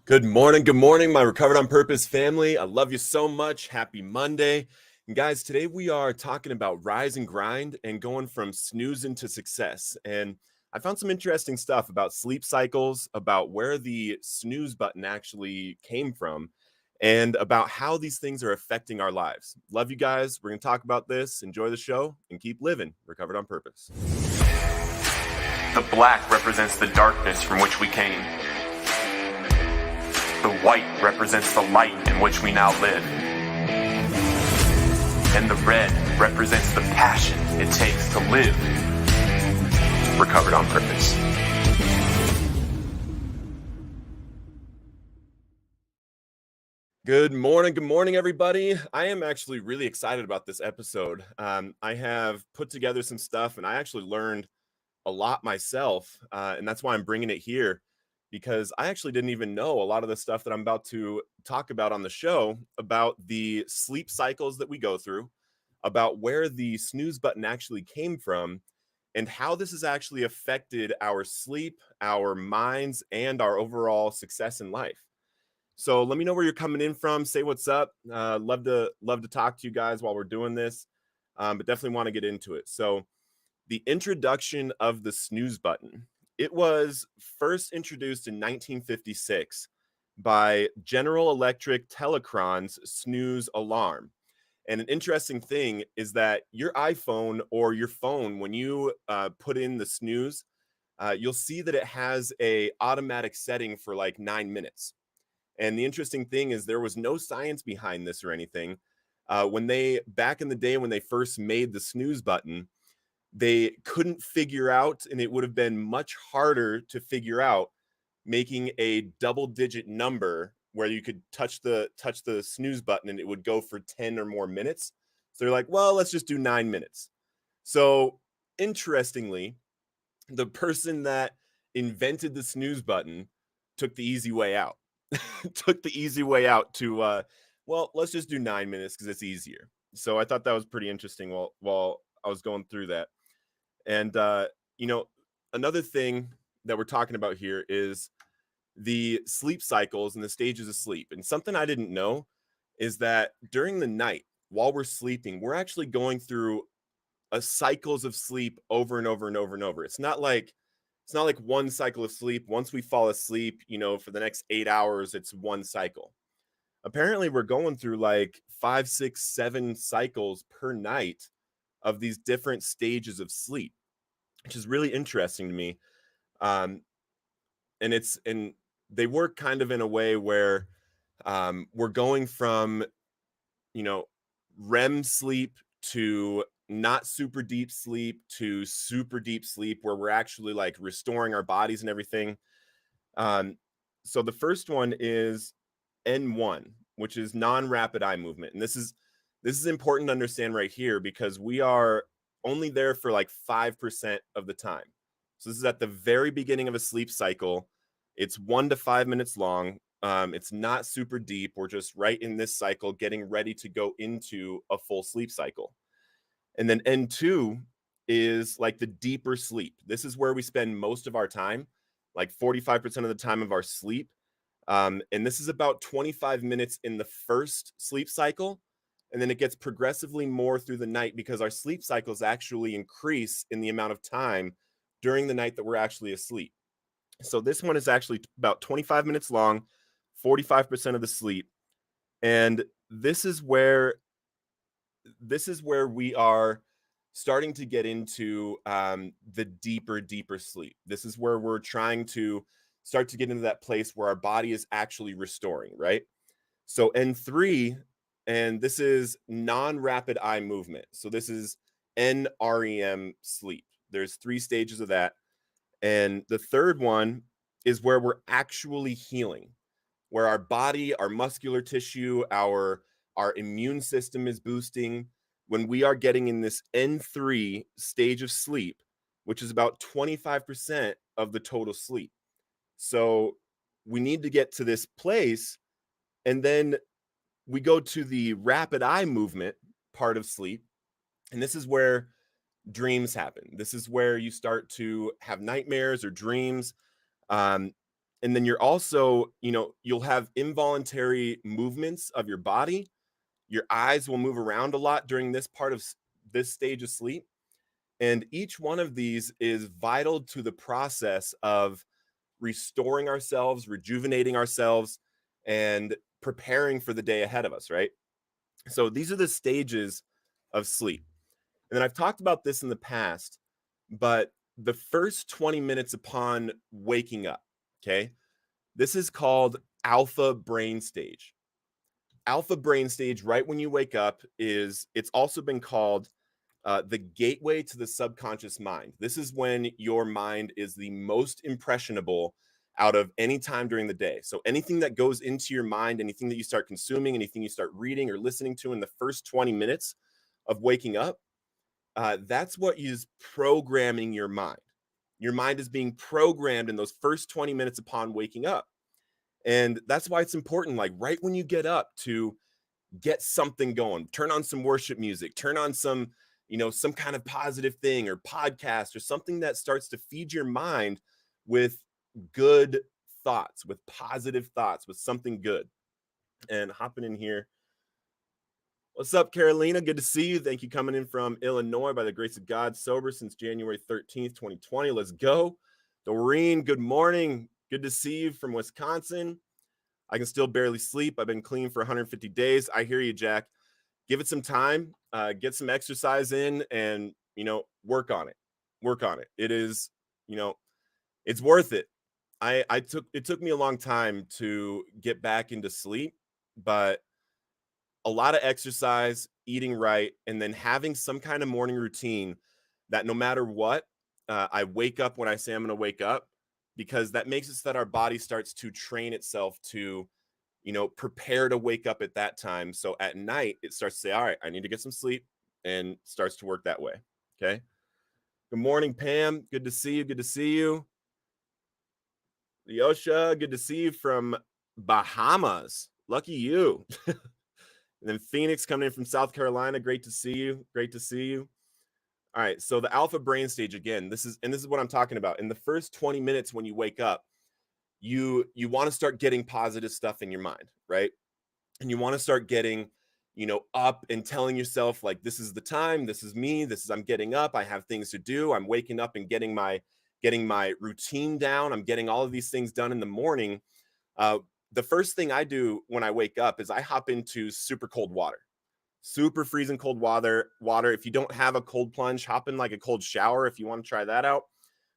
Good morning, my Recovered on Purpose family. I love you so much. Happy Monday. And guys, today we are talking about rise and grind and going from snoozing to success. And I found some interesting stuff about sleep cycles, about where the snooze button actually came from, and about how these things are affecting our lives. Love you guys. We're going to talk about this. Enjoy the show and keep living Recovered on Purpose. The black represents the darkness from which we came. The white represents the light in which we now live. And the red represents the passion it takes to live Recovered on Purpose. Good morning, everybody. I am actually really excited about this episode. I have put together some stuff and I actually learned a lot myself, and that's why I'm bringing it here, because I actually didn't even know a lot of the stuff that I'm about to talk about on the show about the sleep cycles that we go through, about where the snooze button actually came from, and how this has actually affected our sleep, our minds, and our overall success in life. So let me know where you're coming in from. Say what's up. Love to talk to you guys while we're doing this, but definitely want to get into it. So the introduction of the snooze button. It was first introduced in 1956 by General Electric Telecron's snooze alarm. And an interesting thing is that your iPhone or your phone, when you put in the snooze, you'll see that it has a automatic setting for like 9 minutes. And the interesting thing is there was no science behind this or anything. Back in the day when they first made the snooze button, they couldn't figure out, and it would have been much harder to figure out, making a double digit number where you could touch the snooze button and it would go for 10 or more minutes. So they're like, well, let's just do 9 minutes. So interestingly, the person that invented the snooze button took the easy way out. Took the easy way out to well, let's just do 9 minutes because it's easier. So I thought that was pretty interesting while I was going through that. And you know, another thing that we're talking about here is the sleep cycles and the stages of sleep. And something I didn't know is that during the night, while we're sleeping, we're actually going through a cycles of sleep over and over and over and over. It's not like one cycle of sleep. Once we fall asleep, for the next 8 hours, it's one cycle. Apparently, we're going through like 5, 6, 7 cycles per night of these different stages of sleep, which is really interesting to me. Um, and they work kind of in a way where we're going from you know REM sleep to not super deep sleep to super deep sleep, where we're actually like restoring our bodies and everything. So the first one is N1, which is non-rapid eye movement, and this is important to understand right here because we are only there for like 5% of the time. So this is at the very beginning of a sleep cycle. It's 1 to 5 minutes long. It's not super deep. We're just right in this cycle, getting ready to go into a full sleep cycle. And then N2 is like the deeper sleep. This is where we spend most of our time, like 45% of the time of our sleep. And this is about 25 minutes in the first sleep cycle. And then it gets progressively more through the night because our sleep cycles actually increase in the amount of time during the night that we're actually asleep. So this one is actually about 25 minutes long, 45% of the sleep. And this is where we are starting to get into the deeper sleep. This is where we're trying to start to get into that place where our body is actually restoring, right? So N3, and this is non-rapid eye movement. So this is NREM sleep. There's 3 stages of that. And the third one is where we're actually healing, where our body, our muscular tissue, our immune system is boosting when we are getting in this N3 stage of sleep, which is about 25% of the total sleep. So we need to get to this place, and then we go to the rapid eye movement part of sleep, and this is where dreams happen. This is where you start to have nightmares or dreams. Um, And then you're also, you'll have involuntary movements of your body. Your eyes will move around a lot during this part of this stage of sleep. And each one of these is vital to the process of restoring ourselves, rejuvenating ourselves, and preparing for the day ahead of us, right? So these are the stages of sleep. And then I've talked about this in the past, but the first 20 minutes upon waking up, okay, this is called alpha brain stage. Alpha brain stage, right when you wake up, it's also been called the gateway to the subconscious mind. This is when your mind is the most impressionable out of any time during the day. So anything that goes into your mind, anything that you start consuming, anything you start reading or listening to in the first 20 minutes of waking up, that's what is programming your mind. Your mind is being programmed in those first 20 minutes upon waking up. And that's why it's important, like right when you get up, to get something going, turn on some worship music, turn on some, some kind of positive thing or podcast or something that starts to feed your mind with good thoughts, with positive thoughts, with something good. And hopping in here. What's up, Carolina? Good to see you. Thank you coming in from Illinois. By the grace of God, sober since January 13th, 2020. Let's go. Doreen, good morning. Good to see you from Wisconsin. I can still barely sleep. I've been clean for 150 days. I hear you, Jack. Give it some time, get some exercise in, and, work on it. Work on it. It is, it's worth it. It took me a long time to get back into sleep, but a lot of exercise, eating right, and then having some kind of morning routine that no matter what, I wake up when I say I'm going to wake up, because that makes it so that our body starts to train itself to, prepare to wake up at that time. So at night, it starts to say, all right, I need to get some sleep, and starts to work that way. Okay. Good morning, Pam. Good to see you. Good to see you. Yosha, good to see you from Bahamas. Lucky you. And then Phoenix coming in from South Carolina. Great to see you. Great to see you. All right. So the alpha brain stage again, this is what I'm talking about. In the first 20 minutes when you wake up, you want to start getting positive stuff in your mind, right? And you want to start getting, up and telling yourself, like, this is the time, this is me, I'm getting up, I have things to do, I'm waking up and getting my routine down, I'm getting all of these things done in the morning. The first thing I do when I wake up is I hop into super cold water, super freezing cold water. If you don't have a cold plunge, hop in like a cold shower if you want to try that out.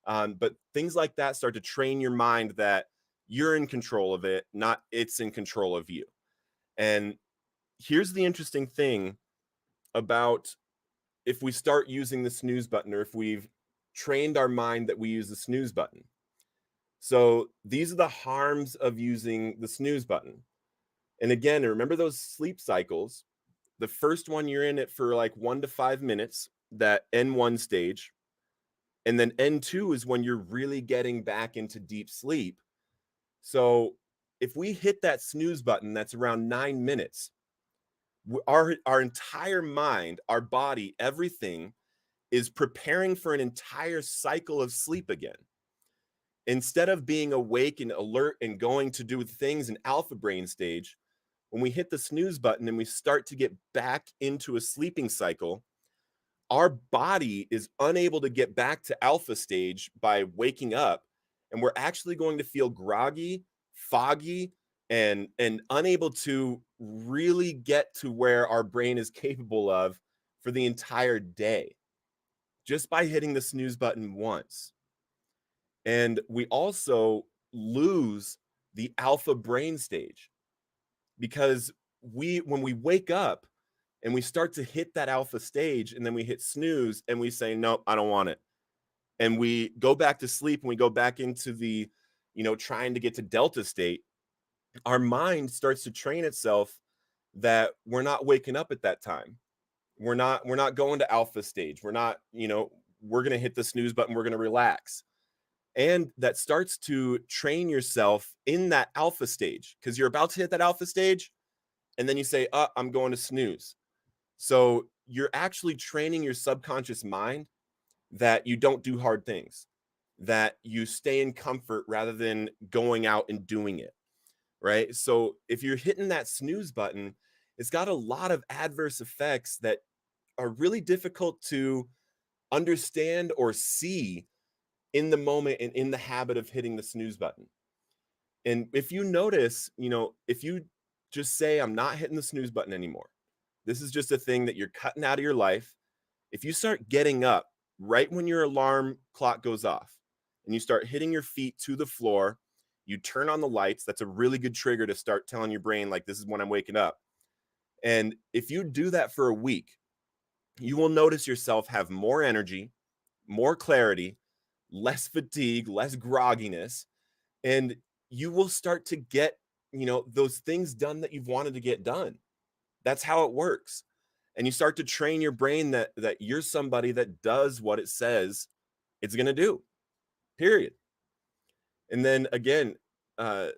But things like that start to train your mind that you're in control of it, not it's in control of you. And here's the interesting thing about if we start using the snooze button, or if we've trained our mind that we use the snooze button. So these are the harms of using the snooze button. And again, remember those sleep cycles. The first one, you're in it for like 1 to 5 minutes, that N1 stage. And then N2 is when you're really getting back into deep sleep. So if we hit that snooze button, that's around 9 minutes, our entire mind, our body, everything is preparing for an entire cycle of sleep again. Instead of being awake and alert and going to do things in alpha brain stage, when we hit the snooze button and we start to get back into a sleeping cycle, our body is unable to get back to alpha stage by waking up, and we're actually going to feel groggy, foggy, and unable to really get to where our brain is capable of for the entire day, just by hitting the snooze button once. And we also lose the alpha brain stage, because when we wake up and we start to hit that alpha stage, and then we hit snooze and we say, nope, I don't want it, and we go back to sleep and we go back into the, trying to get to delta state, our mind starts to train itself that we're not waking up at that time. We're not going to alpha stage. We're not, we're going to hit the snooze button. We're going to relax. And that starts to train yourself in that alpha stage, because you're about to hit that alpha stage. And then you say, I'm going to snooze. So you're actually training your subconscious mind that you don't do hard things, that you stay in comfort rather than going out and doing it, right? So if you're hitting that snooze button, it's got a lot of adverse effects that are really difficult to understand or see in the moment and in the habit of hitting the snooze button. And if you notice, if you just say, I'm not hitting the snooze button anymore, this is just a thing that you're cutting out of your life. If you start getting up right when your alarm clock goes off and you start hitting your feet to the floor, you turn on the lights, that's a really good trigger to start telling your brain, like, this is when I'm waking up. And if you do that for a week, you will notice yourself have more energy, more clarity, less fatigue, less grogginess, and you will start to get, those things done that you've wanted to get done. That's how it works. And you start to train your brain that you're somebody that does what it says it's going to do. Period. And then again, uh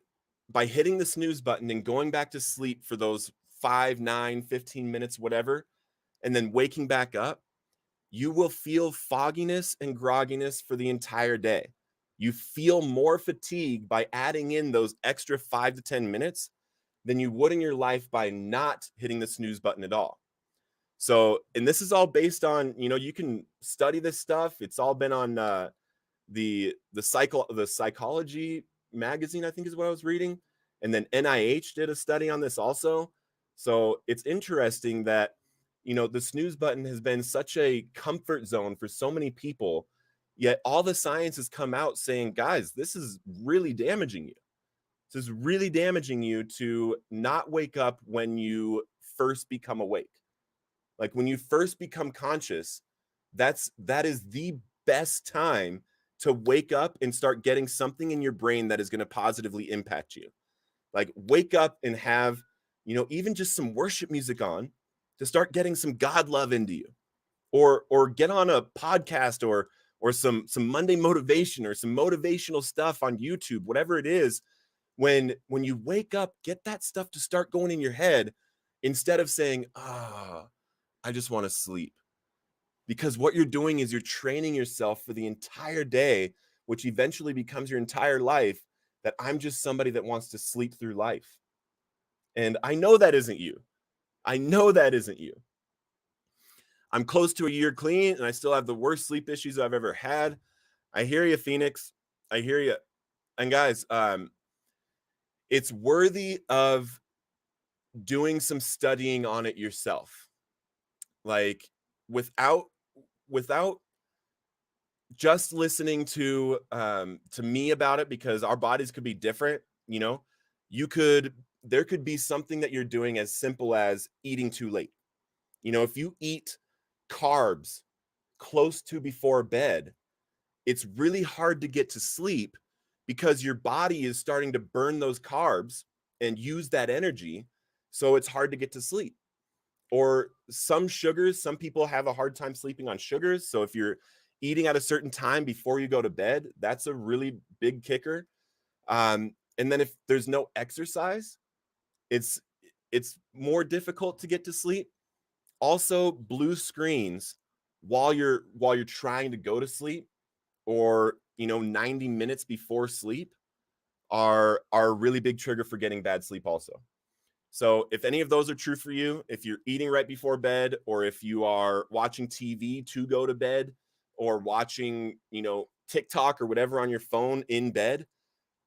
by hitting the snooze button and going back to sleep for those 5, 9, 15 minutes, whatever, and then waking back up, you will feel fogginess and grogginess for the entire day. You feel more fatigue by adding in those extra 5 to 10 minutes than you would in your life by not hitting the snooze button at all. So, and this is all based on, you can study this stuff. It's all been on the psychology magazine, I think is what I was reading. And then NIH did a study on this also. So it's interesting that, the snooze button has been such a comfort zone for so many people, yet all the science has come out saying, guys, this is really damaging you. This is really damaging you to not wake up when you first become awake. Like when you first become conscious, that is the best time to wake up and start getting something in your brain that is going to positively impact you. Like wake up and have, even just some worship music on to start getting some God love into you. Or get on a podcast or some Monday motivation or some motivational stuff on YouTube, whatever it is. When you wake up, get that stuff to start going in your head instead of saying, I just want to sleep. Because what you're doing is you're training yourself for the entire day, which eventually becomes your entire life, that I'm just somebody that wants to sleep through life. And I know that isn't you. I know that isn't you. I'm close to a year clean and I still have the worst sleep issues I've ever had. I hear you, Phoenix. I hear you. And guys, it's worthy of doing some studying on it yourself. Like without just listening to me about it, because our bodies could be different. There could be something that you're doing as simple as eating too late. If you eat carbs close to before bed, it's really hard to get to sleep because your body is starting to burn those carbs and use that energy, so it's hard to get to sleep. Or some sugars, some people have a hard time sleeping on sugars, so if you're eating at a certain time before you go to bed, that's a really big kicker. And then if there's no exercise, it's more difficult to get to sleep. Also, blue screens while you're trying to go to sleep, or 90 minutes before sleep, are a really big trigger for getting bad sleep also. So if any of those are true for you, if you're eating right before bed, or if you are watching TV to go to bed, or watching, TikTok or whatever on your phone in bed,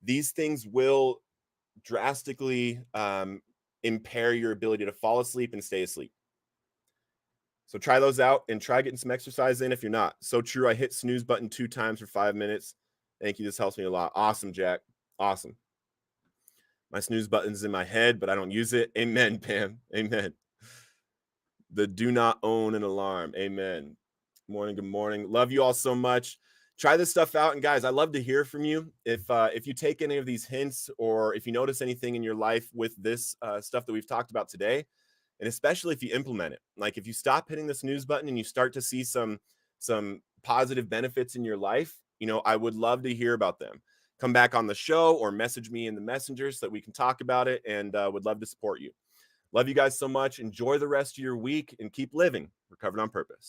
these things will drastically impair your ability to fall asleep and stay asleep. So try those out and try getting some exercise in if you're not. So true. I hit snooze button 2 times for 5 minutes. Thank you. This helps me a lot. Awesome, Jack. Awesome. My snooze button's in my head, but I don't use it. Amen, Pam. Amen. The do not own an alarm. Amen. Good morning. Love you all so much. Try this stuff out. And guys, I love to hear from you. If you take any of these hints, or if you notice anything in your life with this stuff that we've talked about today, and especially if you implement it, like if you stop hitting the snooze button and you start to see some positive benefits in your life, I would love to hear about them. Come back on the show or message me in the messenger so that we can talk about it, and would love to support you. Love you guys so much. Enjoy the rest of your week and keep living Recovered on Purpose.